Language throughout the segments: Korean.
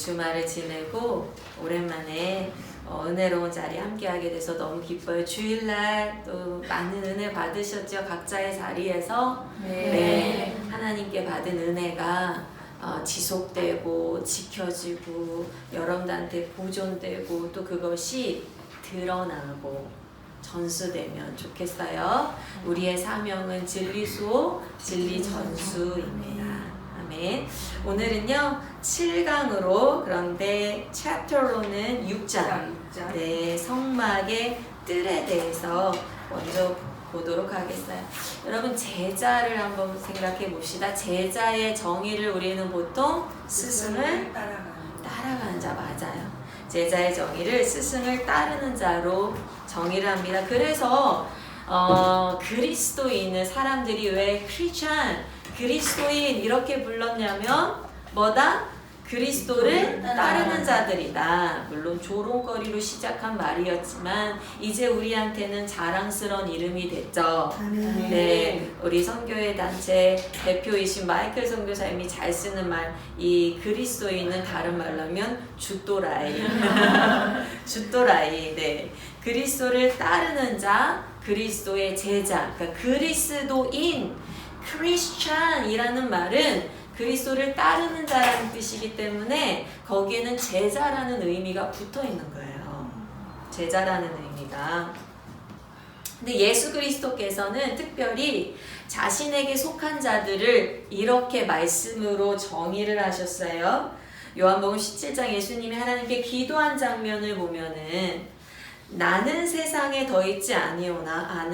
주말을 지내고 오랜만에 은혜로운 자리 함께하게 돼서 너무 기뻐요. 주일날 또 많은 은혜 받으셨죠? 각자의 자리에서. 네. 하나님께 받은 은혜가 지속되고 지켜지고 여러분들한테 보존되고 또 그것이 드러나고 전수되면 좋겠어요. 우리의 사명은 진리수호, 진리전수입니다. 아멘. 오늘은요 7강으로, 그런데 챕터로는 6장, 네, 성막의 뜰에 대해서 먼저 보도록 하겠어요. 여러분, 제자를 한번 생각해 봅시다. 제자의 정의를 우리는 보통 스승을 따라가는 자, 맞아요. 제자의 정의를 스승을 따르는 자로 정의를 합니다. 그래서 그리스도인을 사람들이 왜 크리스찬, 그리스도인 이렇게 불렀냐면 뭐다? 그리스도를 따르는 자들이다. 물론 조롱거리로 시작한 말이었지만 이제 우리한테는 자랑스러운 이름이 됐죠. 네, 우리 선교회 단체 대표이신 마이클 선교사님이 잘 쓰는 말, 이 그리스도인은 다른 말로 하면 주 또라이. 주 또라이. 네, 그리스도를 따르는 자, 그리스도의 제자, 그러니까 그리스도인, 크리스찬이라는 말은 그리스도를 따르는 자라는 뜻이기 때문에 거기에는 제자라는 의미가 붙어 있는 거예요. 제자라는 의미가. 근데 예수 그리스도께서는 특별히 자신에게 속한 자들을 이렇게 말씀으로 정의를 하셨어요. 요한복음 17장 예수님이 하나님께 기도한 장면을 보면은 나는 세상에 더 있지 아니하오나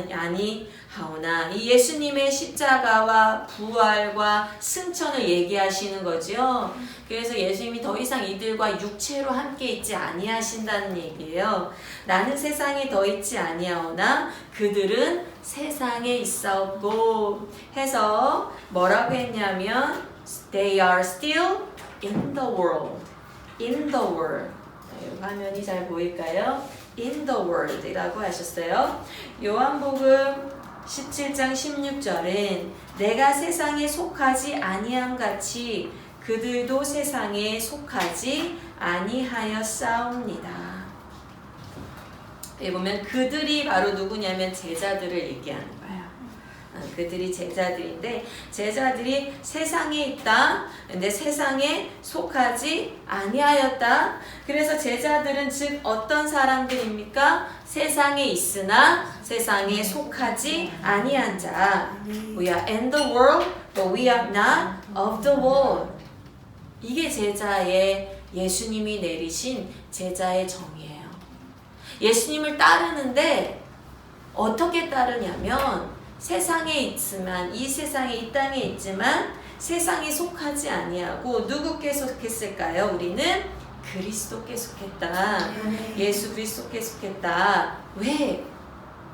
이 예수님의 십자가와 부활과 승천을 얘기하시는 거죠. 그래서 예수님이 더 이상 이들과 육체로 함께 있지 아니하신다는 얘기예요. 나는 세상에 더 있지 아니하오나 그들은 세상에 있었고 해서 뭐라고 했냐면 They are still in the world. In the world. 화면이 잘 보일까요? In the world 이라고 하셨어요. 요한복음 17장 16절은 내가 세상에 속하지 아니함 같이 그들도 세상에 속하지 아니하였사옵니다. 여기 보면 그들이 바로 누구냐면 제자들을 얘기하는 거예요. 그들이 제자들인데 제자들이 세상에 있다. 근데 세상에 속하지 아니하였다. 그래서 제자들은 즉 어떤 사람들입니까? 세상에 있으나 세상에 속하지 아니한 자. We are in the world, but we are not of the world. 이게 제자의, 예수님이 내리신 제자의 정의예요. 예수님을 따르는데 어떻게 따르냐면 세상에 있지만, 이 세상에, 이 땅에 있지만 세상에 속하지 아니하고 누구께 속했을까요? 우리는 그리스도께 속했다. 예수 그리스도께 속했다. 왜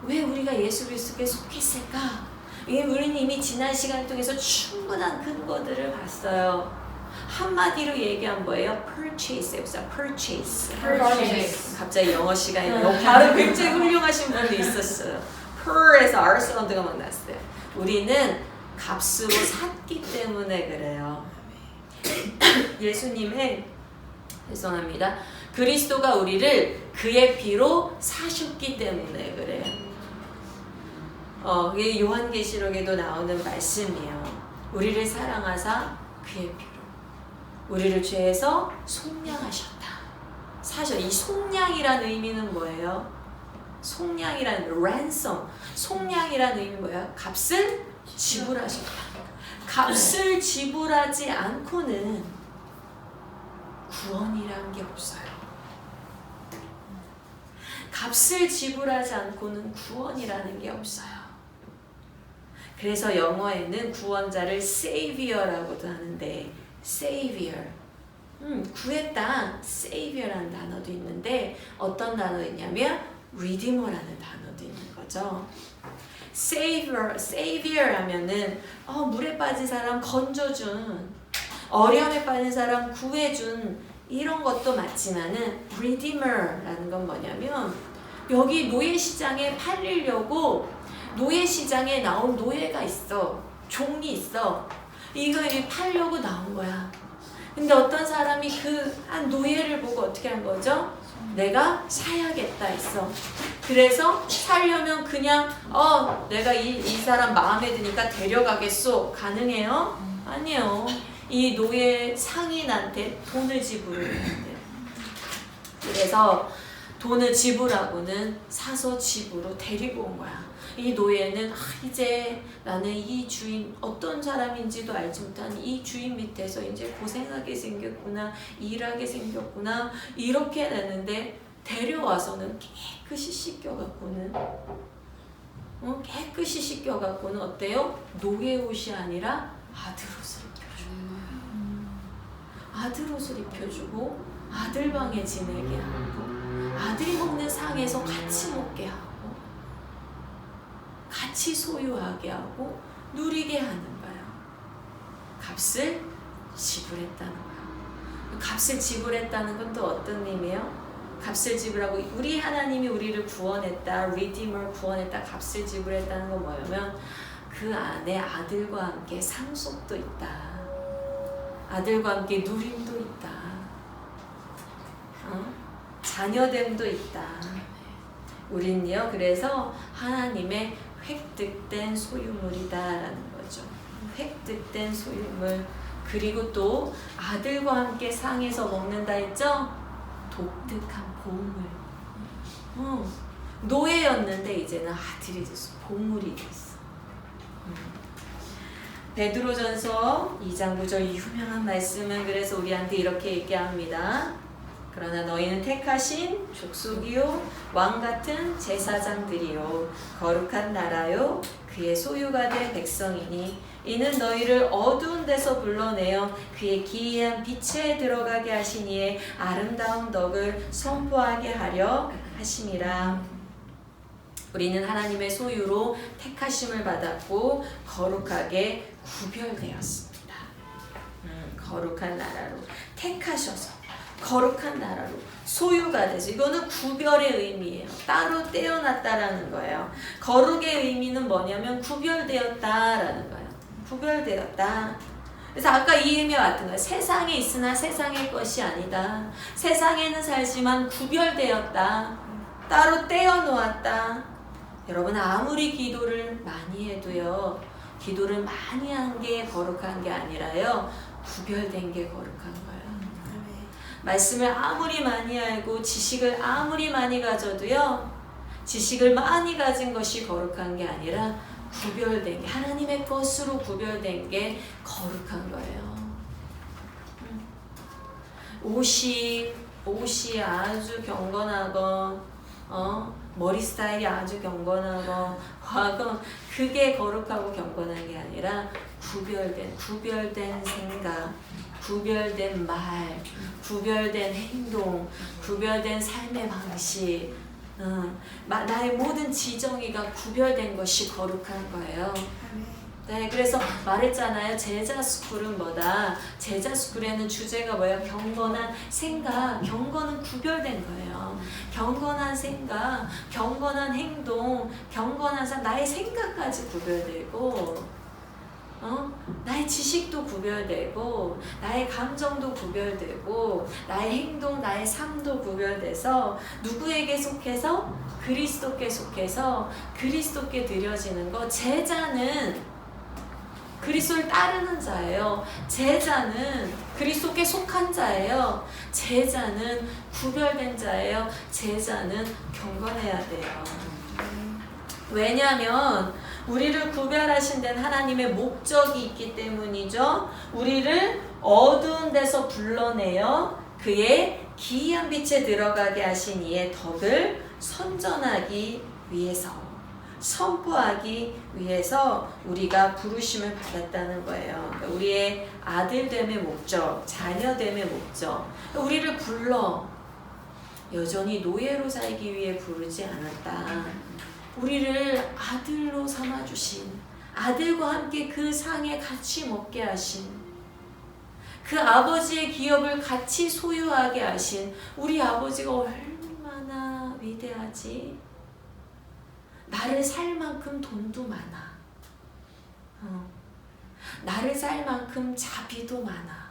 우리가 예수 그리스도께 속했을까? 우리는 이미 지난 시간 통해서 충분한 근거들을 봤어요. 한마디로 얘기한 거예요. purchase. purchase. 갑자기 영어 시간이 발음 굉장히 훌륭하신 분도 있었어요. per에서 R 사운드가 막 났어요. 우리는 값으로 샀기 때문에 그래요. 예수님의, 죄송합니다, 그리스도가 우리를 그의 피로 사셨기 때문에 그래요. 이게 요한계시록에도 나오는 말씀이에요. 우리를 사랑하사 그의 피로 우리를 죄에서 속량하셨다. 이 속량이라는 의미는 뭐예요? 속량이라는 ransom, 속량이라는 의미 뭐야? 값을 지불하셨다. 값을 지불하지 않고는 구원이라는 게 없어요. 값을 지불하지 않고는 구원이라는 게 없어요. 그래서 영어에는 구원자를 savior라고도 하는데, savior, 구했다, savior라는 단어도 있는데 어떤 단어 있냐면 redeemer라는 단어도 있는 거죠. savior 하면은 물에 빠진 사람 건져준, 어려움에 빠진 사람 구해준, 이런 것도 맞지만은 redeemer라는 건 뭐냐면 여기 노예시장에 팔리려고 노예시장에 나온 노예가 있어. 종이 있어. 이거 팔려고 나온 거야. 근데 어떤 사람이 그 한 노예를 보고 어떻게 한 거죠? 내가 사야겠다 했어. 그래서 살려면 그냥 내가 이 사람 마음에 드니까 데려가겠소. 가능해요? 아니요. 이 노예 상인한테 돈을 지불해야 돼. 그래서 돈을 지불하고는 사서 집으로 데리고 온 거야. 이 노예는 이제 나는 이 주인 어떤 사람인지도 알지 못한 이 주인 밑에서 이제 고생하게 생겼구나, 일하게 생겼구나 이렇게 됐는데 데려와서는 깨끗이 씻겨갖고는 어때요? 노예 옷이 아니라 아들 옷을 입혀주고 아들 옷을 입혀주고 아들 방에 지내게 하고 아들이 먹는 상에서 같이 먹게 하고 같이 소유하게 하고 누리게 하는 거예요. 값을 지불했다는 거예요. 값을 지불했다는 건 또 어떤 의미예요? 값을 지불하고 우리 하나님이 우리를 구원했다, 리디머 구원했다, 값을 지불했다는 건 뭐냐면 그 안에 아들과 함께 상속도 있다. 아들과 함께 누림도 있다. 자녀됨도 있다. 우린요, 그래서 하나님의 획득된 소유물이다라는 거죠. 획득된 소유물. 그리고 또 아들과 함께 상에서 먹는다 했죠? 독특한 보물. 노예였는데 이제는 아들이 됐어. 보물이 됐어. 베드로전서 2장 9절 유명한 말씀은 그래서 우리한테 이렇게 얘기합니다. 그러나 너희는 택하신 족속이요 왕같은 제사장들이요 거룩한 나라요 그의 소유가 된 백성이니 이는 너희를 어두운 데서 불러내어 그의 기이한 빛에 들어가게 하시니에 아름다운 덕을 선포하게 하려 하심이라. 우리는 하나님의 소유로 택하심을 받았고 거룩하게 구별되었습니다. 거룩한 나라로 택하셔서 거룩한 나라로 소유가 돼서 이거는 구별의 의미예요. 따로 떼어놨다라는 거예요. 거룩의 의미는 뭐냐면 구별되었다라는 거예요. 구별되었다. 그래서 아까 이 의미와 같은 거예요. 세상에 있으나 세상의 것이 아니다. 세상에는 살지만 구별되었다. 따로 떼어놓았다. 여러분 아무리 기도를 많이 해도요. 기도를 많이 한 게 거룩한 게 아니라요. 구별된 게 거룩한 거예요. 말씀을 아무리 많이 알고 지식을 아무리 많이 가져도요. 지식을 많이 가진 것이 거룩한 게 아니라 구별된 게 하나님의 것으로 구별된 게 거룩한 거예요. 옷이 아주 경건하고 머리 스타일이 아주 경건하고 그게 거룩하고 경건한 게 아니라 구별된 생각, 구별된 말, 구별된 행동, 구별된 삶의 방식, 나의 모든 지정의가 구별된 것이 거룩한 거예요. 네, 그래서 말했잖아요. 제자 스쿨은 뭐다? 제자 스쿨에는 주제가 뭐예요? 경건한 생각, 경건은 구별된 거예요. 경건한 생각, 경건한 행동, 경건한 삶, 나의 생각까지 구별되고 나의 지식도 구별되고 나의 감정도 구별되고 나의 행동, 나의 삶도 구별돼서 누구에게 속해서? 그리스도께 속해서 그리스도께 드려지는 거. 제자는 그리스도를 따르는 자예요. 제자는 그리스도께 속한 자예요. 제자는 구별된 자예요. 제자는 경건해야 돼요. 왜냐하면 우리를 구별하신 데는 하나님의 목적이 있기 때문이죠. 우리를 어두운 데서 불러내어 그의 기이한 빛에 들어가게 하신 이의 덕을 선전하기 위해서, 선포하기 위해서 우리가 부르심을 받았다는 거예요. 그러니까 우리의 아들됨의 목적, 자녀됨의 목적, 우리를 불러 여전히 노예로 살기 위해 부르지 않았다. 우리를 아들로 삼아주신, 아들과 함께 그 상에 같이 먹게 하신, 그 아버지의 기업을 같이 소유하게 하신 우리 아버지가 얼마나 위대하지? 나를 살 만큼 돈도 많아. 나를 살 만큼 자비도 많아.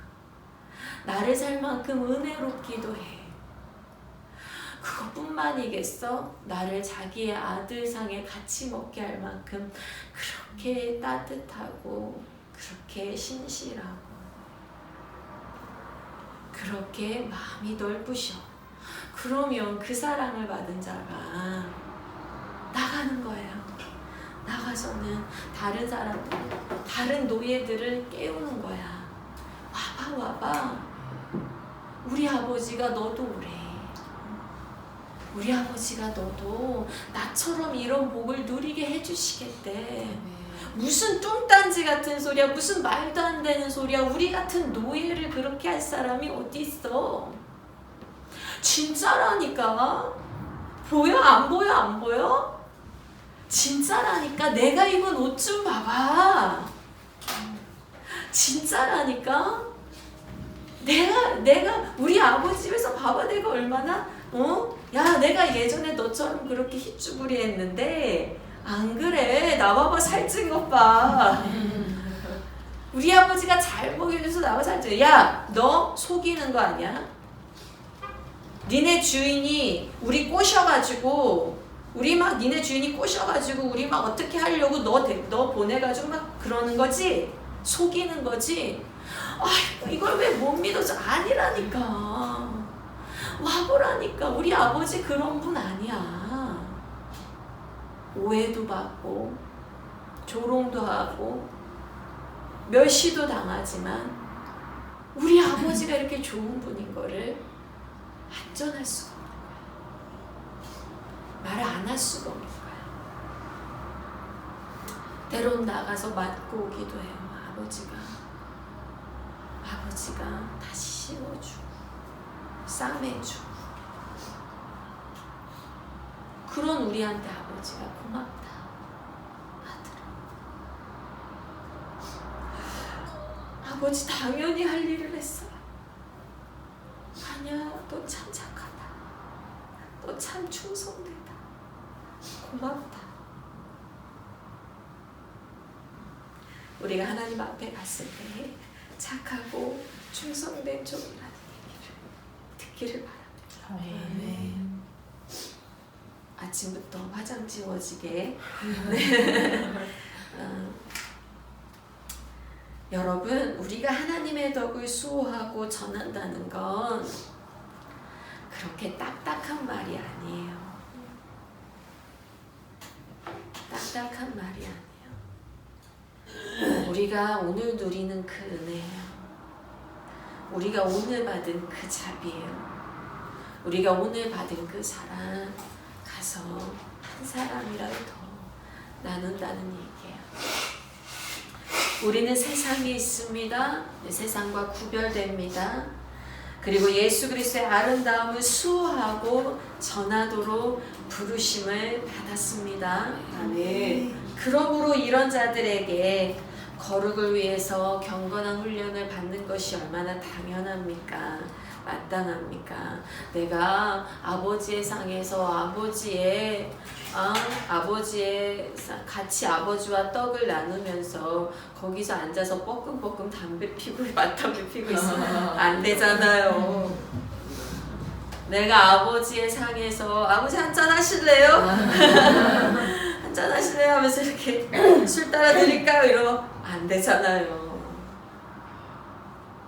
나를 살 만큼 은혜롭기도 해. 그것뿐만이겠어? 나를 자기의 아들상에 같이 먹게 할 만큼 그렇게 따뜻하고 그렇게 신실하고 그렇게 마음이 넓으셔. 그러면 그 사랑을 받은 자가 나가는 거예요. 나가서는 다른 사람들, 다른 노예들을 깨우는 거야. 와봐. 우리 아버지가 너도 오래. 우리 아버지가 너도 나처럼 이런 복을 누리게 해주시겠대. 무슨 뚱딴지 같은 소리야, 무슨 말도 안 되는 소리야. 우리 같은 노예를 그렇게 할 사람이 어디 있어? 진짜라니까. 보여? 안 보여? 진짜라니까. 내가 입은 옷 좀 봐봐. 진짜라니까. 내가 우리 아버지 집에서 봐봐. 내가 얼마나 야, 내가 예전에 너처럼 그렇게 힙주부리 했는데 안 그래. 나 봐봐. 살찐 것 봐. 우리 아버지가 잘 먹여줘서 나와 살찐. 야, 너 속이는 거 아니야? 니네 주인이 우리 꼬셔가지고 니네 주인이 꼬셔가지고 우리 막 어떻게 하려고 너 보내가지고 막 그러는 거지? 속이는 거지? 아, 이걸 왜 못 믿어줘? 아니라니까. 와보라니까. 우리 아버지 그런 분 아니야. 오해도 받고 조롱도 하고 멸시도 당하지만 우리 아버지가 이렇게 좋은 분인 거를 안전할 수가 없는 거야. 말을 안 할 수가 없는 거야. 때론 나가서 맞고 오기도 해요. 아버지가 다시 씌워주고 싸매주고 그런 우리한테 아버지가 고맙다. 아들아, 아버지 당연히 할 일을 했어. 아니야, 너 참 착하다. 너 참 충성되다. 고맙다. 우리가 하나님 앞에 갔을 때 착하고 충성된 종이라는 얘기를 듣기를 바랍니다. 아멘. 아침부터 화장 지워지게. 여러분, 우리가 하나님의 덕을 수호하고 전한다는 건 그렇게 딱딱한 말이 아니에요. 딱딱한 말이 아니에요. 우리가 오늘 누리는 그 은혜예요. 우리가 오늘 받은 그 자비예요. 우리가 오늘 받은 그 사랑 가서 한 사람이라도 더 나눈다는 얘기예요. 우리는 세상에 있습니다. 세상과 구별됩니다. 그리고 예수 그리스도의 아름다움을 수호하고 전하도록 부르심을 받았습니다. 아멘. 그러므로 이런 자들에게 거룩을 위해서 경건한 훈련을 받는 것이 얼마나 당연합니까? 마땅합니까? 내가 아버지의 상에서 같이 아버지와 떡을 나누면서 거기서 앉아서 뻐끔뻐끔 담배 피고 맞담배 피고 있으면 안 되잖아요. 내가 아버지의 상에서 아버지 한잔 하실래요? 한잔 하실래요? 하면서 이렇게 술 따라 드릴까요? 이러면 안 되잖아요.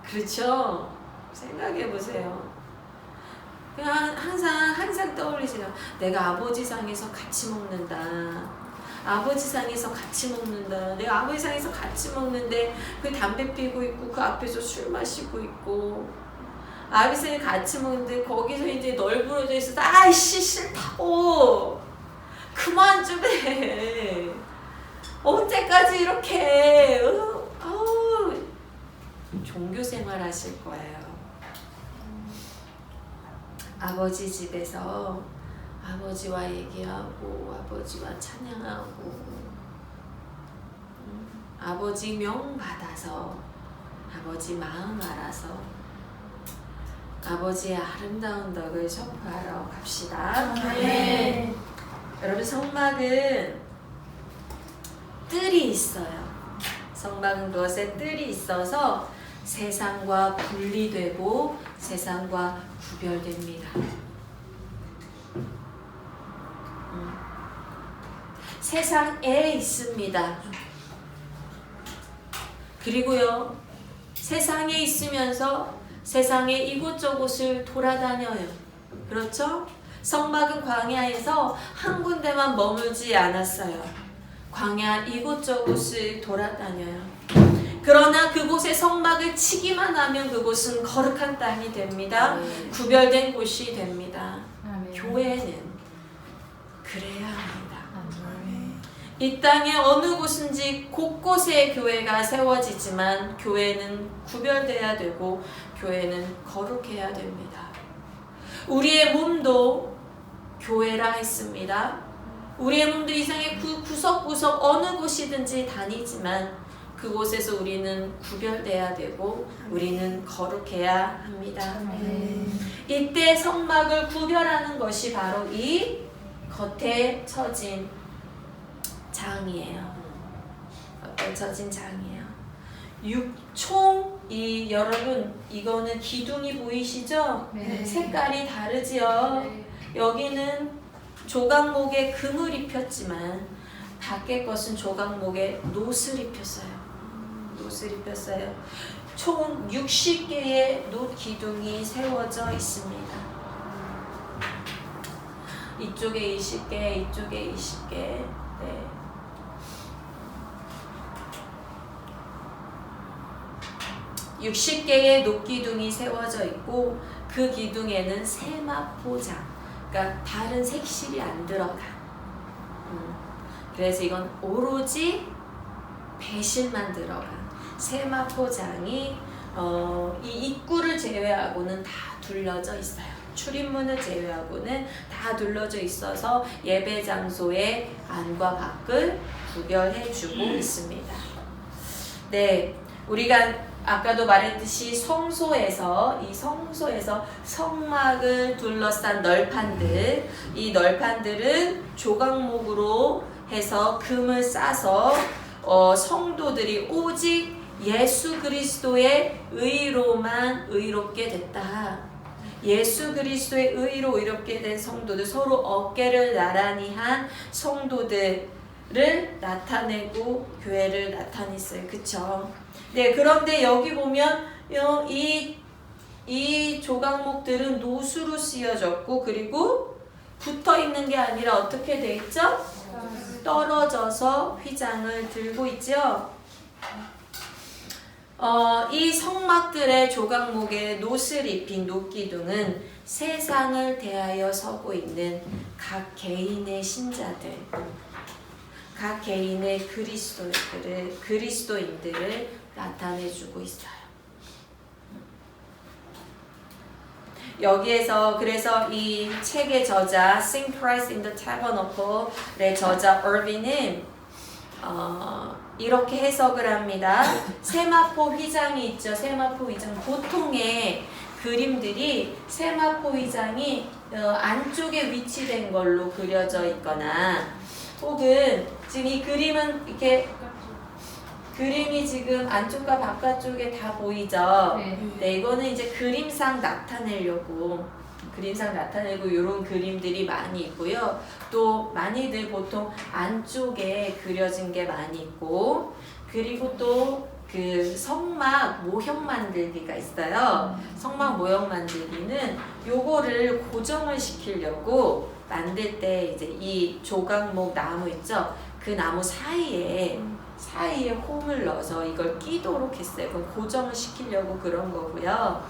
그렇죠? 생각해 보세요. 그냥 항상 떠올리세요. 내가 아버지 상에서 같이 먹는다. 아버지 상에서 같이 먹는다. 내가 아버지 상에서 같이 먹는데 그 담배 피고 있고 그 앞에서 술 마시고 있고 아버지 상에 같이 먹는데 거기서 이제 널브러져 있어서 아이씨 싫다고 그만 좀 해. 언제까지 이렇게 종교생활 하실 거예요. 아버지 집에서 아버지와 얘기하고 아버지와 찬양하고 아버지 명 받아서 아버지 마음 알아서 아버지의 아름다운 덕을 선포하러 갑시다. 네. 여러분, 성막은 뜰이 있어요. 성막은 그것에 뜰이 있어서 세상과 분리되고 세상과 구별됩니다. 세상에 있습니다. 그리고요, 세상에 있으면서 세상의 이곳저곳을 돌아다녀요. 그렇죠? 성막은 광야에서 한 군데만 머물지 않았어요. 광야 이곳저곳을 돌아다녀요. 그러나 그곳에 성막을 치기만 하면 그곳은 거룩한 땅이 됩니다. 구별된 곳이 됩니다. 교회는 그래야 합니다. 이 땅의 어느 곳인지 곳곳에 교회가 세워지지만 교회는 구별돼야 되고 교회는 거룩해야 됩니다. 우리의 몸도 교회라 했습니다. 우리의 몸도 이 세상의 구석구석 어느 곳이든지 다니지만 그곳에서 우리는 구별돼야 되고 우리는 거룩해야 합니다. 이때 성막을 구별하는 것이 바로 이 겉에 처진 장이에요. 겉에 처진 장이에요. 총 여러분 이거는 기둥이 보이시죠? 네. 색깔이 다르지요. 네. 여기는 조각목에 금을 입혔지만 밖에 것은 조각목에 놋을 입혔어요. 놋을 입혔어요. 총 60개의 놋 기둥이 세워져 있습니다. 이쪽에 20개, 이쪽에 20개. 네. (60개의) 놋기둥이 세워져 있고 그 기둥에는 세마포장, 그러니까 다른 색실이 안 들어가. 그래서 이건 오로지 배실만 들어간 세마포장이 이 입구를 제외하고는 다 둘러져 있어요. 출입문을 제외하고는 다 둘러져 있어서 예배 장소의 안과 밖을 구별해주고 있습니다. 네, 우리가 아까도 말했듯이 성소에서 성막을 둘러싼 널판들, 이 널판들은 조각목으로 해서 금을 싸서 성도들이 오직 예수 그리스도의 의로만 의롭게 됐다. 예수 그리스도의 의로 의롭게 된 성도들, 서로 어깨를 나란히 한 성도들을 나타내고 교회를 나타냈어요. 그쵸? 네, 그런데 여기 보면 이 조각목들은 놋으로 쓰여졌고 그리고 붙어 있는 게 아니라 어떻게 돼 있죠? 떨어져서 휘장을 들고 있죠. 이 성막들의 조각목에 놋을 입힌 놋기둥은 세상을 대하여 서고 있는 각 개인의 신자들, 각 개인의 그리스도인들을 나타내주고 있어요. 여기에서 그래서 이 책의 저자 Sing Christ in the Tabernacle의 저자 얼빈은 이렇게 해석을 합니다. 세마포 휘장이 있죠. 세마포 휘장. 보통의 그림들이 세마포 휘장이 안쪽에 위치된 걸로 그려져 있거나 혹은 지금 이 그림은 이렇게 그림이 지금 안쪽과 바깥쪽에 다 보이죠? 네, 이거는 이제 그림상 나타내려고 이런 그림들이 많이 있고요. 또 많이들 보통 안쪽에 그려진 게 많이 있고 그리고 또 그 성막 모형 만들기가 있어요. 성막 모형 만들기는 요거를 고정을 시키려고 만들 때 이제 이 조각목 나무 있죠? 그 나무 사이에 홈을 넣어서 이걸 끼도록 했어요. 그럼 고정을 시키려고 그런 거고요.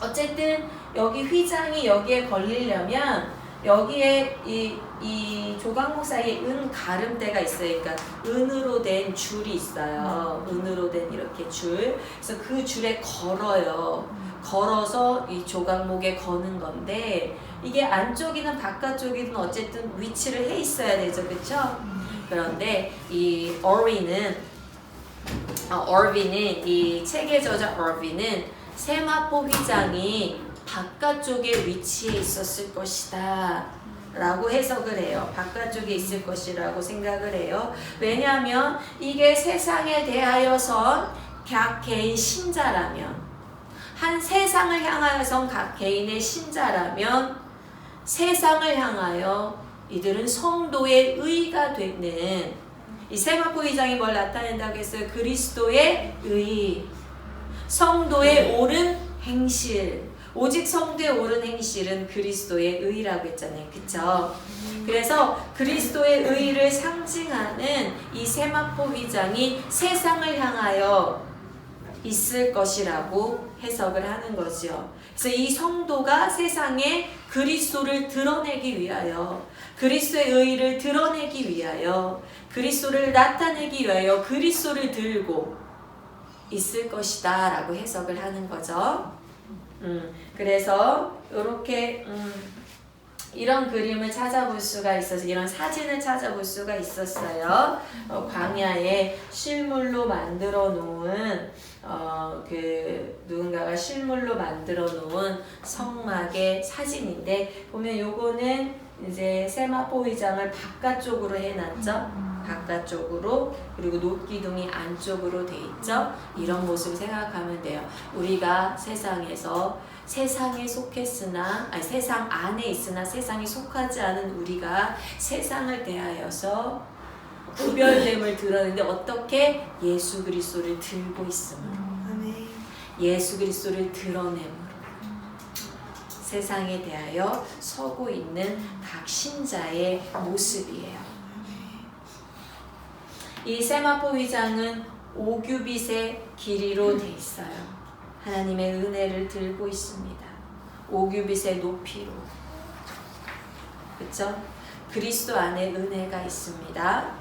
어쨌든 여기 휘장이 여기에 걸리려면 여기에 이 조각목 사이에 은 가름대가 있어요. 그러니까 은으로 된 줄이 있어요. 은으로 된 이렇게 줄. 그래서 그 줄에 걸어요. 걸어서 이 조각목에 거는 건데 이게 안쪽이든 바깥쪽이든 어쨌든 위치를 해 있어야 되죠. 그렇죠? 그런데 이 얼빈은 이 책의 저자 얼빈은 세마포 휘장이 바깥쪽에 위치해 있었을 것이다 라고 해석을 해요. 바깥쪽에 있을 것이라고 생각을 해요. 왜냐하면 이게 세상에 대하여선 각 개인 신자라면, 한 세상을 향하여서 각 개인의 신자라면 세상을 향하여 이들은 성도의 의가 되는, 이 세마포 2장이 뭘 나타낸다고 했어요? 그리스도의 의, 성도의 옳은 행실. 오직 성도의 옳은 행실은 그리스도의 의라고 했잖아요. 그쵸? 그래서 그리스도의 의를 상징하는 이 세마포 휘장이 세상을 향하여 있을 것이라고 해석을 하는 거죠. 그래서 이 성도가 세상에 그리스도를 드러내기 위하여, 그리스도의 의를 드러내기 위하여, 그리스도를 나타내기 위하여 그리스도를 들고 있을 것이다 라고 해석을 하는 거죠. 그래서 이렇게 이런 그림을 찾아볼 수가 있어서, 이런 사진을 찾아볼 수가 있었어요. 광야에 실물로 만들어 놓은 누군가가 실물로 만들어 놓은 성막의 사진인데, 보면 요거는 이제 세마포 휘장을 바깥쪽으로 해놨죠. 바깥쪽으로, 그리고 녹기둥이 안쪽으로 돼 있죠. 이런 모습을 생각하면 돼요. 우리가 세상에서 세상에 속했으나, 아니 세상 안에 있으나 세상에 속하지 않은 우리가 세상을 대하여서 구별됨을 드러내는데, 어떻게? 예수 그리스도를 들고 있음으로, 예수 그리스도를 드러냄으로 세상에 대하여 서고 있는 각 신자의 모습이에요. 이 세마포 휘장은 5규빗의 길이로 돼 있어요. 하나님의 은혜를 들고 있습니다. 5규빗의 높이로. 그쵸? 그리스도 안에 은혜가 있습니다.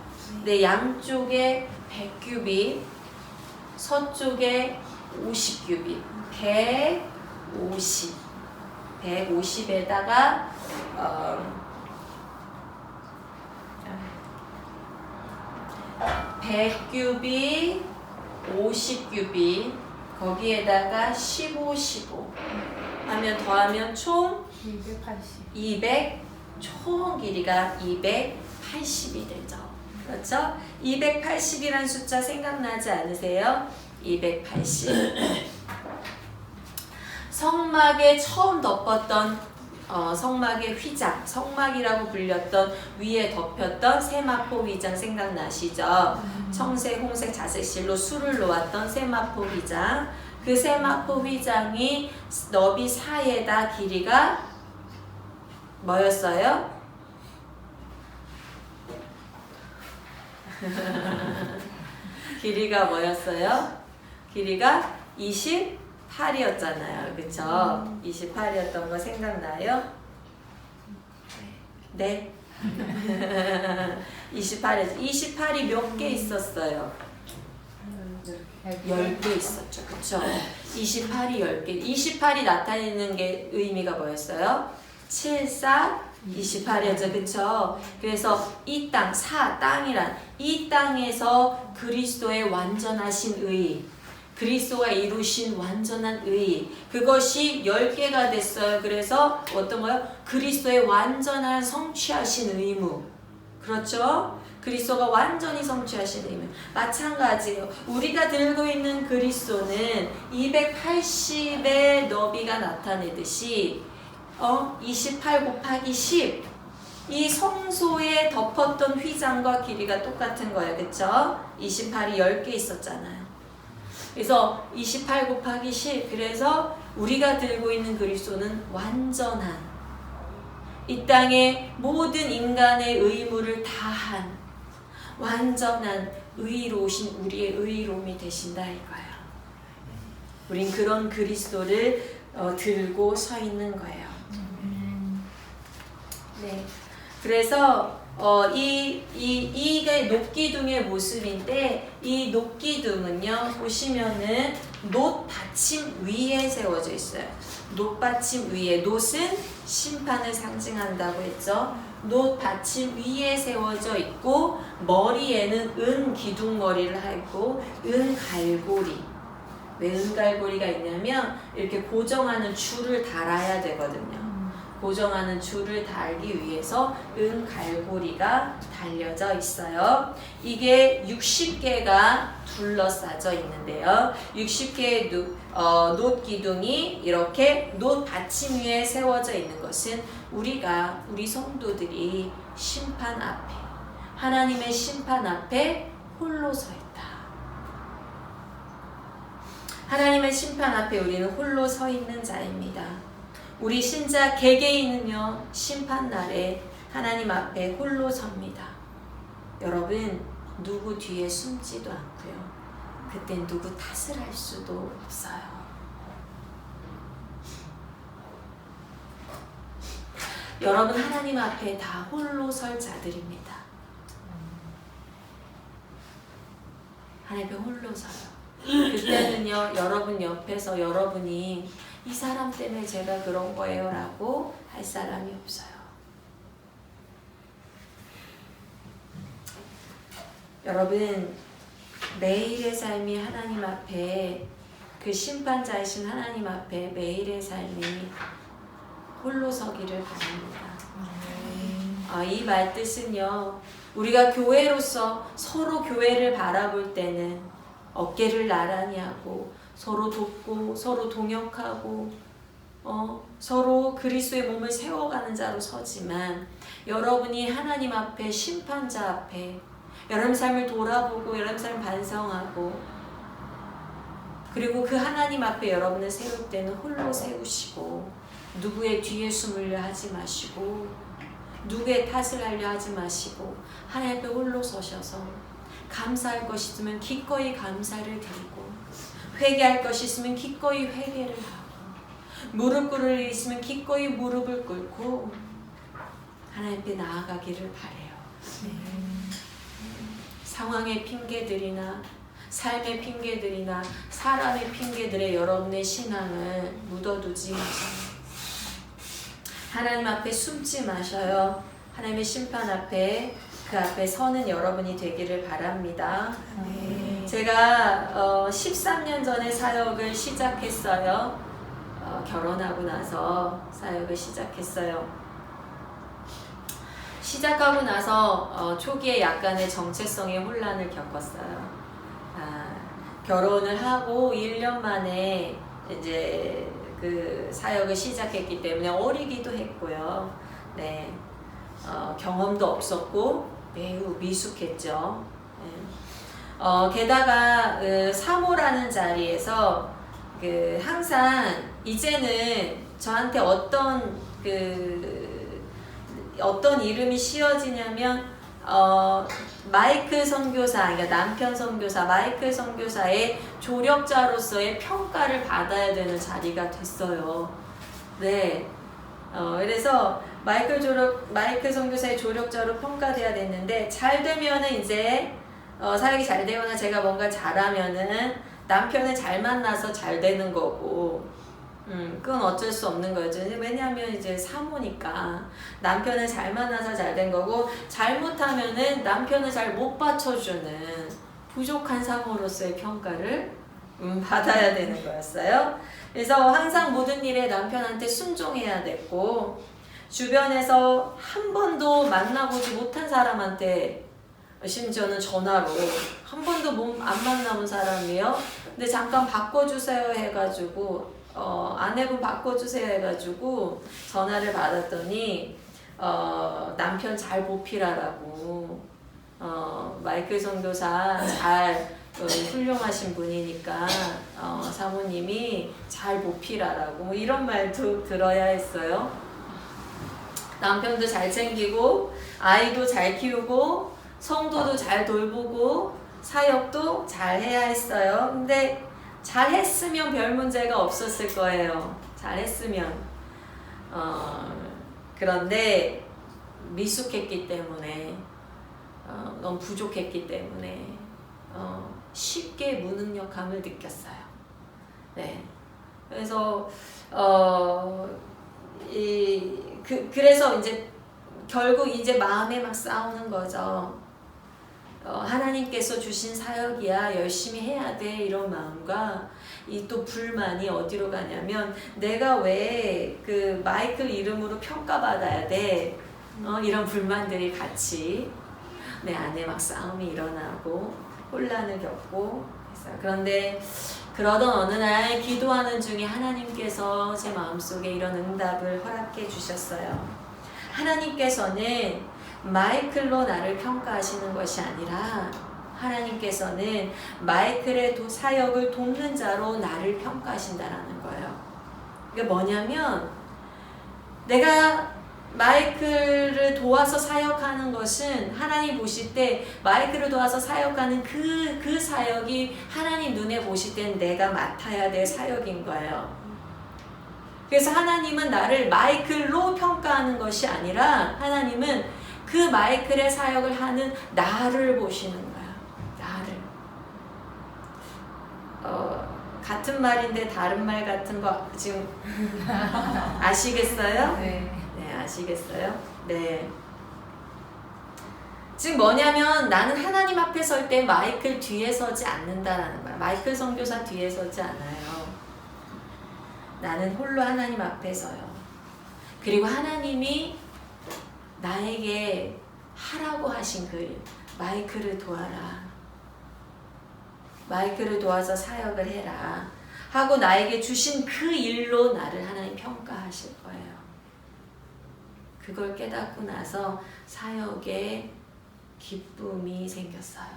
네, 양쪽에 100규빗, 서쪽에 50규빗, 150에다가 100규빗, 50규빗, 거기에다가 15, 15 하면 더하면 총 280. 총 길이가 280이 되죠. 그렇죠? 280이라는 숫자 생각나지 않으세요? 280. 성막에 처음 덮었던 성막의 휘장, 성막이라고 불렸던 위에 덮였던 세마포 휘장 생각나시죠? 청색, 홍색, 자색 실로 술을 놓았던 세마포 휘장. 그 세마포 휘장이 너비 4에다 길이가 뭐였어요? 길이가 뭐였어요? 길이가 28이었잖아요. 그쵸? 28이었던 거 생각나요? 네. 28이 몇 개 있었어요? 10개 있었죠. 그쵸? 28이 10개. 28이 나타내는 게 의미가 뭐였어요? 7, 4, 28이었죠. 그쵸? 그래서 이 땅, 땅이란 이 땅에서 그리스도의 완전하신 의, 그리스도가 이루신 완전한 의, 그것이 10개가 됐어요. 그래서 어떤 거요? 그리스도의 완전한 성취하신 의무. 그렇죠? 그리스도가 완전히 성취하신 의무. 마찬가지예요. 우리가 들고 있는 그리스도는 280의 너비가 나타내듯이 28 곱하기 10, 이 성소에 덮었던 휘장과 길이가 똑같은 거예요. 그쵸? 28이 10개 있었잖아요. 그래서 28 곱하기 10, 그래서 우리가 들고 있는 그리스도는 완전한, 이 땅의 모든 인간의 의무를 다한 완전한 의로우신 우리의 의로움이 되신다 이거예요. 우린 그런 그리스도를 들고 서 있는 거예요. 네. 그래서 이게 녹기둥의 모습인데, 이 녹기둥은요 보시면은 놋 받침 위에 세워져 있어요. 놋 받침 위에, 놋은 심판을 상징한다고 했죠. 놋 받침 위에 세워져 있고, 머리에는 은 기둥머리를 하고 은 갈고리. 왜 은 갈고리가 있냐면 이렇게 고정하는 줄을 달아야 되거든요. 고정하는 줄을 달기 위해서 은갈고리가 달려져 있어요. 이게 60개가 둘러싸져 있는데요. 60개의 놋 기둥이 이렇게 놋 받침 위에 세워져 있는 것은 우리 성도들이 심판 앞에, 하나님의 심판 앞에 홀로 서 있다. 하나님의 심판 앞에 우리는 홀로 서 있는 자입니다. 우리 신자 개개인은요, 심판날에 하나님 앞에 홀로 섭니다. 여러분, 누구 뒤에 숨지도 않고요. 그땐 누구 탓을 할 수도 없어요. 여러분, 하나님 앞에 다 홀로 설 자들입니다. 하나님 앞에 홀로 서요. 그때는요, 여러분 옆에서 여러분이 이 사람 때문에 제가 그런 거예요 라고 할 사람이 없어요. 여러분, 매일의 삶이 하나님 앞에, 그 심판자이신 하나님 앞에 매일의 삶이 홀로 서기를 바랍니다. 이 말 뜻은요, 우리가 교회로서 서로 교회를 바라볼 때는 어깨를 나란히 하고 서로 돕고 서로 동역하고 서로 그리스도의 몸을 세워가는 자로 서지만, 여러분이 하나님 앞에, 심판자 앞에 여러분 삶을 돌아보고 여러분 삶을 반성하고, 그리고 그 하나님 앞에 여러분을 세울 때는 홀로 세우시고 누구의 뒤에 숨으려 하지 마시고 누구의 탓을 하려 하지 마시고 하나님 앞에 홀로 서셔서 감사할 것 있으면 기꺼이 감사를 드리고, 회개할 것이 있으면 기꺼이 회개를 하고, 무릎 꿇을 일이 있으면 기꺼이 무릎을 꿇고 하나님 앞에 나아가기를 바라요. 상황의 핑계들이나 삶의 핑계들이나 사람의 핑계들에 여러분의 신앙을 묻어두지 마세요. 하나님 앞에 숨지 마셔요. 하나님의 심판 앞에, 그 앞에 서는 여러분이 되기를 바랍니다. 제가 13년 전에 사역을 시작했어요. 결혼하고 나서 사역을 시작했어요. 시작하고 나서 초기에 약간의 정체성의 혼란을 겪었어요. 결혼을 하고 1년 만에 이제 그 사역을 시작했기 때문에 어리기도 했고요. 네, 경험도 없었고 매우 미숙했죠. 네. 게다가 사모라는 자리에서 항상 이제는 저한테 어떤 이름이 씌워지냐면 마이클 선교사, 그러니까 남편 선교사, 마이클 선교사의 조력자로서의 평가를 받아야 되는 자리가 됐어요. 네. 그래서 마이클 선교사의 조력자로 평가돼야 됐는데, 잘 되면은 이제 사역이 잘 되거나 제가 뭔가 잘하면은 남편을 잘 만나서 잘 되는 거고, 그건 어쩔 수 없는 거죠. 왜냐하면 이제 사모니까 남편을 잘 만나서 잘 된 거고, 잘못하면은 남편을 잘 못 받쳐주는 부족한 사모로서의 평가를 받아야 되는 거였어요. 그래서 항상 모든 일에 남편한테 순종해야 됐고, 주변에서 한 번도 만나보지 못한 사람한테, 심지어는 전화로 한 번도 안 만나본 사람이에요. 근데 잠깐 바꿔주세요 해가지고 아내분 바꿔주세요 해가지고 전화를 받았더니 남편 잘 보필하라고, 마이클 선교사 잘 훌륭하신 분이니까 사모님이 잘 보필하라고, 뭐 이런 말도 들어야 했어요. 남편도 잘 챙기고 아이도 잘 키우고 성도도 잘 돌보고 사역도 잘 해야 했어요. 근데 잘했으면 별 문제가 없었을 거예요. 잘했으면. 그런데 미숙했기 때문에, 너무 부족했기 때문에 쉽게 무능력함을 느꼈어요. 네. 그래서 그래서 이제 결국 이제 마음에 막 싸우는 거죠. 하나님께서 주신 사역이야, 열심히 해야 돼, 이런 마음과 이 또 불만이 어디로 가냐면 내가 왜 그 마이클 이름으로 평가받아야 돼? 이런 불만들이 같이 내 안에 막 싸움이 일어나고 혼란을 겪고 했어요. 그런데 그러던 어느 날 기도하는 중에 하나님께서 제 마음속에 이런 응답을 허락해 주셨어요. 하나님께서는 마이클로 나를 평가하시는 것이 아니라 하나님께서는 마이클의 사역을 돕는 자로 나를 평가하신다라는 거예요. 이게 뭐냐면 내가 마이클을 도와서 사역하는 것은 하나님 보실 때 마이클을 도와서 사역하는 그 사역이 하나님 눈에 보실 땐 내가 맡아야 될 사역인 거예요. 그래서 하나님은 나를 마이클로 평가하는 것이 아니라 하나님은 그 마이클의 사역을 하는 나를 보시는 거예요. 같은 말인데 다른 말 같은 거 지금 아시겠어요? 네. 네, 아시겠어요? 네. 지금 뭐냐면 나는 하나님 앞에 설 때 마이클 뒤에 서지 않는다라는 거야. 마이클 선교사 뒤에 서지 않아요. 나는 홀로 하나님 앞에 서요. 그리고 하나님이 나에게 하라고 하신 그 일, 마이클을 도와라. 마이클을 도와서 사역을 해라 하고 나에게 주신 그 일로 나를 하나님 평가하실 거예요. 그걸 깨닫고 나서 사역에 기쁨이 생겼어요.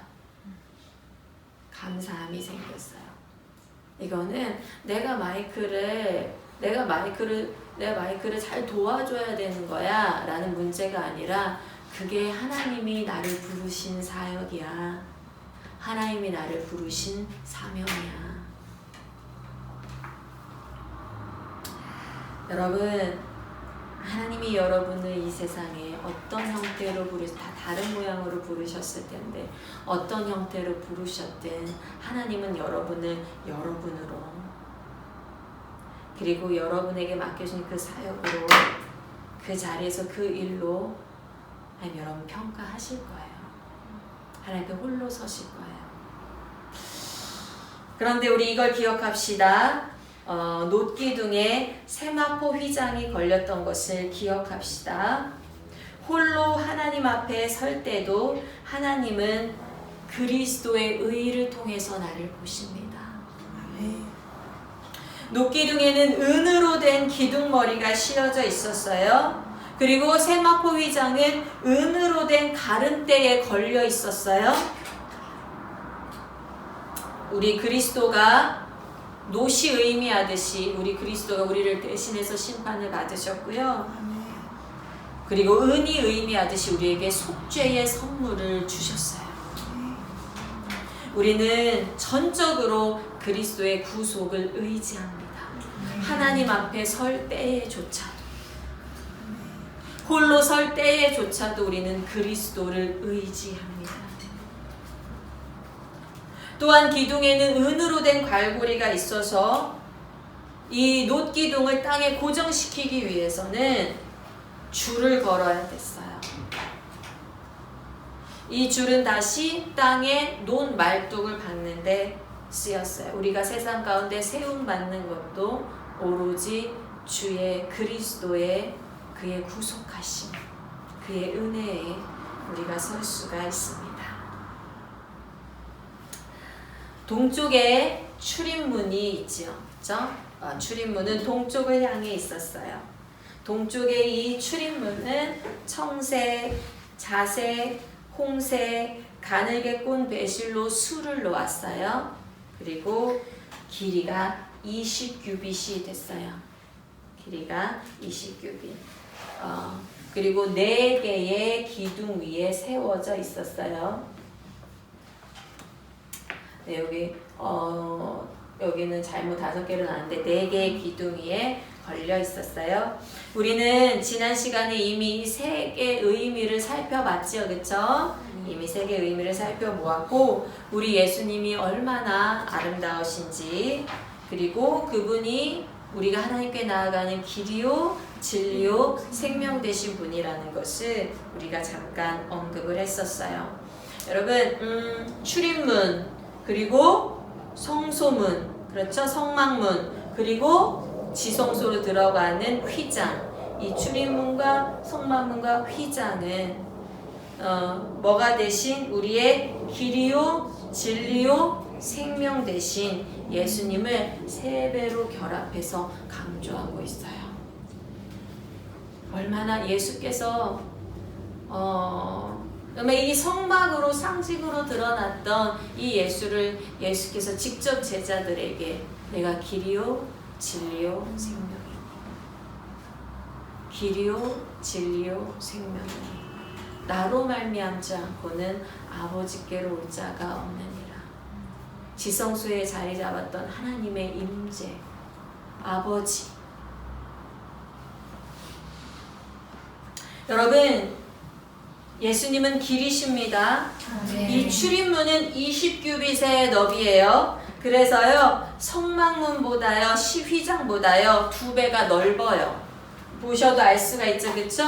감사함이 생겼어요. 이거는 내가 마이클을 잘 도와줘야 되는 거야 라는 문제가 아니라 그게 하나님이 나를 부르신 사역이야. 하나님이 나를 부르신 사명이야. 여러분, 하나님이 여러분을 이 세상에 어떤 형태로 다 다른 모양으로 부르셨을 텐데 어떤 형태로 부르셨든 하나님은 여러분을 여러분으로 그리고 여러분에게 맡겨진 그 사역으로 그 자리에서 그 일로 하나님 여러분 평가하실 거예요. 하나님께 홀로 서실 거예요. 그런데 우리 이걸 기억합시다. 놋기둥에 세마포 휘장이 걸렸던 것을 기억합시다. 홀로 하나님 앞에 설 때도 하나님은 그리스도의 의를 통해서 나를 보십니다. 놋기둥에는 은으로 된 기둥머리가 씌어져 있었어요. 그리고 세마포 휘장은 은으로 된 가른대에 걸려 있었어요. 우리 그리스도가 놋이 의미하듯이 우리 그리스도가 우리를 대신해서 심판을 받으셨고요. 그리고 은이 의미하듯이 우리에게 속죄의 선물을 주셨어요. 우리는 전적으로 그리스도의 구속을 의지합니다. 하나님 앞에 설 때에조차도 홀로 설 때에조차도 우리는 그리스도를 의지합니다. 또한 기둥에는 은으로 된 갈고리가 있어서 이 놋기둥을 땅에 고정시키기 위해서는 줄을 걸어야 됐어요. 이 줄은 다시 땅에 놋 말뚝을 박는데 쓰였어요. 우리가 세상 가운데 세움받는 것도 오로지 주의 그리스도의 그의 구속하심, 그의 은혜에 우리가 설 수가 있습니다. 동쪽에 출입문이 있지요. 그렇죠? 출입문은 동쪽을 향해 있었어요. 동쪽의 이 출입문은 청색, 자색, 홍색, 가늘게 꼰 배실로 수를 놓았어요. 그리고 길이가 20규빗이 됐어요. 길이가 20규빗. 그리고 4개의 기둥 위에 세워져 있었어요. 네, 여기는 잘못 5개로 나왔는데 4개의 기둥 위에 걸려 있었어요. 우리는 지난 시간에 이미 3개의 의미를 살펴봤죠, 그렇죠? 이미 3개의 의미를 살펴보았고 우리 예수님이 얼마나 아름다우신지 그리고 그분이 우리가 하나님께 나아가는 길이요, 진리요, 생명 되신 분이라는 것을 우리가 잠깐 언급을 했었어요. 여러분, 출입문 그리고 성소문 그렇죠? 성막문, 그리고 지성소로 들어가는 휘장. 이 출입문과 성막문과 휘장은 뭐가 대신 우리의 길이요, 진리요, 생명 대신 예수님을 세 배로 결합해서 강조하고 있어요. 얼마나 예수께서 그러면 이 성막으로 상징으로 드러났던 이 예수를 예수께서 직접 제자들에게 내가 길이요, 진리요, 생명이니 길이요, 진리요, 생명이니 나로 말미암지 않고는 아버지께로 올 자가 없느니라. 지성소에 자리 잡았던 하나님의 임재, 아버지. 여러분, 예수님은 길이십니다. 이 출입문은 20규빗의 너비예요. 그래서요, 성막문보다요, 휘장보다요 2배가 넓어요. 보셔도 알 수가 있죠, 그쵸?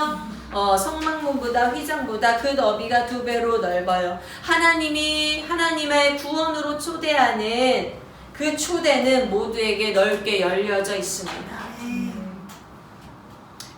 성막문보다 휘장보다 그 너비가 2배로 넓어요. 하나님의 구원으로 초대하는 그 초대는 모두에게 넓게 열려져 있습니다.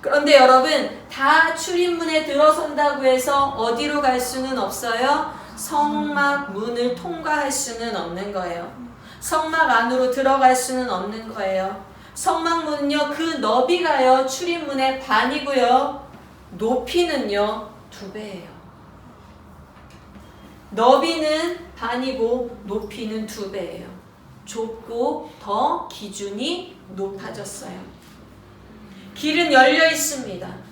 그런데 여러분, 다 출입문에 들어선다고 해서 어디로 갈 수는 없어요. 성막문을 통과할 수는 없는 거예요. 성막 안으로 들어갈 수는 없는 거예요. 성막문은요, 그 너비가요, 출입문의 반이고요, 높이는요, 2배예요. 너비는 반이고 높이는 2배예요. 좁고 더 기준이 높아졌어요. 길은 열려 있습니다.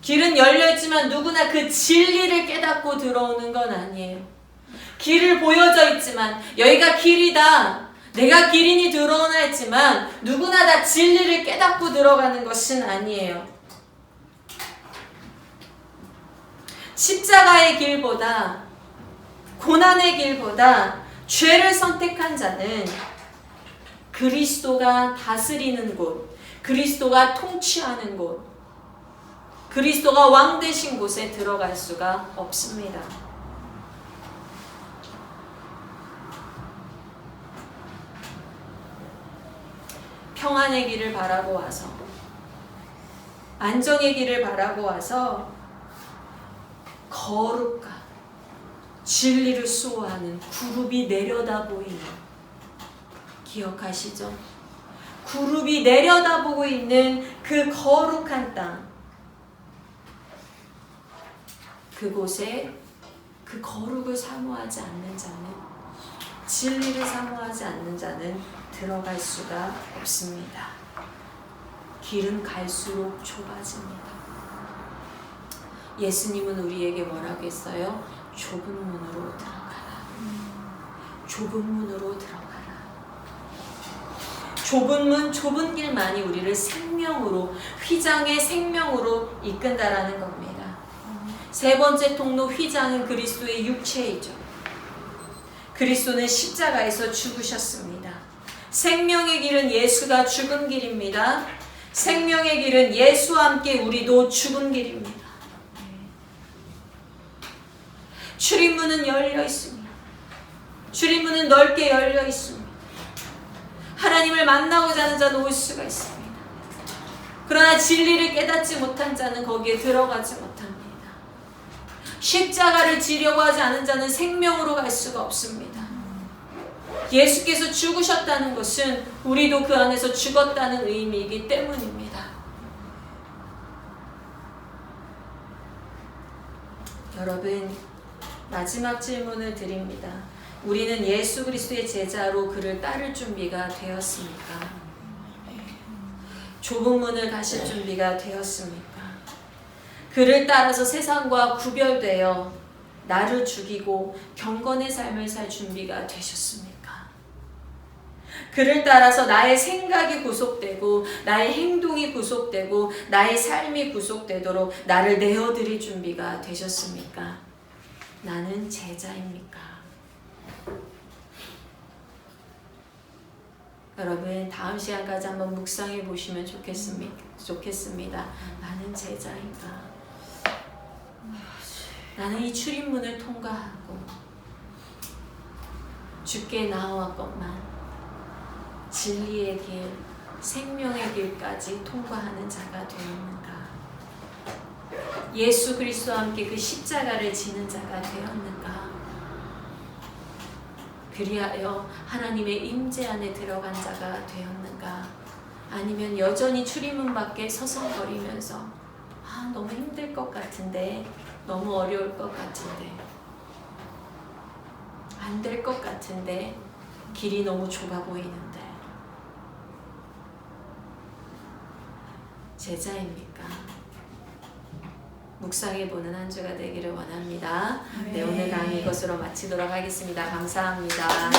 길은 열려 있지만 누구나 그 진리를 깨닫고 들어오는 건 아니에요. 길을 보여져 있지만 여기가 길이다, 내가 길이니 들어오나 했지만 누구나 다 진리를 깨닫고 들어가는 것은 아니에요. 십자가의 길보다, 고난의 길보다 죄를 선택한 자는 그리스도가 다스리는 곳, 그리스도가 통치하는 곳, 그리스도가 왕 되신 곳에 들어갈 수가 없습니다. 평안의 길을 바라고 와서, 안정의 길을 바라고 와서 거룩과 진리를 수호하는 구름이 내려다 보이는, 기억하시죠? 구름이 내려다보고 있는 그 거룩한 땅, 그곳에 그 거룩을 사모하지 않는 자는, 진리를 사모하지 않는 자는 들어갈 수가 없습니다. 길은 갈수록 좁아집니다. 예수님은 우리에게 뭐라고 했어요? 좁은 문으로 들어가라. 좁은 문으로 들어가라. 좁은 문, 좁은 길만이 우리를 생명으로, 휘장의 생명으로 이끈다라는 겁니다. 세 번째 통로, 휘장은 그리스도의 육체이죠. 그리스도는 십자가에서 죽으셨습니다. 생명의 길은 예수가 죽은 길입니다. 생명의 길은 예수와 함께 우리도 죽은 길입니다. 출입문은 열려 있습니다. 출입문은 넓게 열려 있습니다. 하나님을 만나고자 하는 자는 올 수가 있습니다. 그러나 진리를 깨닫지 못한 자는 거기에 들어가지 못합니다. 십자가를 지려고 하지 않은 자는 생명으로 갈 수가 없습니다. 예수께서 죽으셨다는 것은 우리도 그 안에서 죽었다는 의미이기 때문입니다. 여러분, 마지막 질문을 드립니다. 우리는 예수 그리스도의 제자로 그를 따를 준비가 되었습니까? 좁은 문을 가실 준비가 되었습니까? 그를 따라서 세상과 구별되어 나를 죽이고 경건의 삶을 살 준비가 되셨습니까? 그를 따라서 나의 생각이 구속되고 나의 행동이 구속되고 나의 삶이 구속되도록 나를 내어드릴 준비가 되셨습니까? 나는 제자입니까? 여러분, 다음 시간까지 한번 묵상해 보시면 좋겠습니다. 나는 제자인가? 나는 이 출입문을 통과하고 주께 나아왔건만 진리의 길, 생명의 길까지 통과하는 자가 되었는가? 예수 그리스도와 함께 그 십자가를 지는 자가 되었는가? 그리하여 하나님의 임재 안에 들어간 자가 되었는가? 아니면 여전히 출입문 밖에 서성거리면서 너무 힘들 것 같은데, 너무 어려울 것 같은데, 안 될 것 같은데, 길이 너무 좁아 보이는데 제자입니까? 묵상해보는 한 주가 되기를 원합니다. 네, 오늘 강의 이것으로 마치도록 하겠습니다. 감사합니다.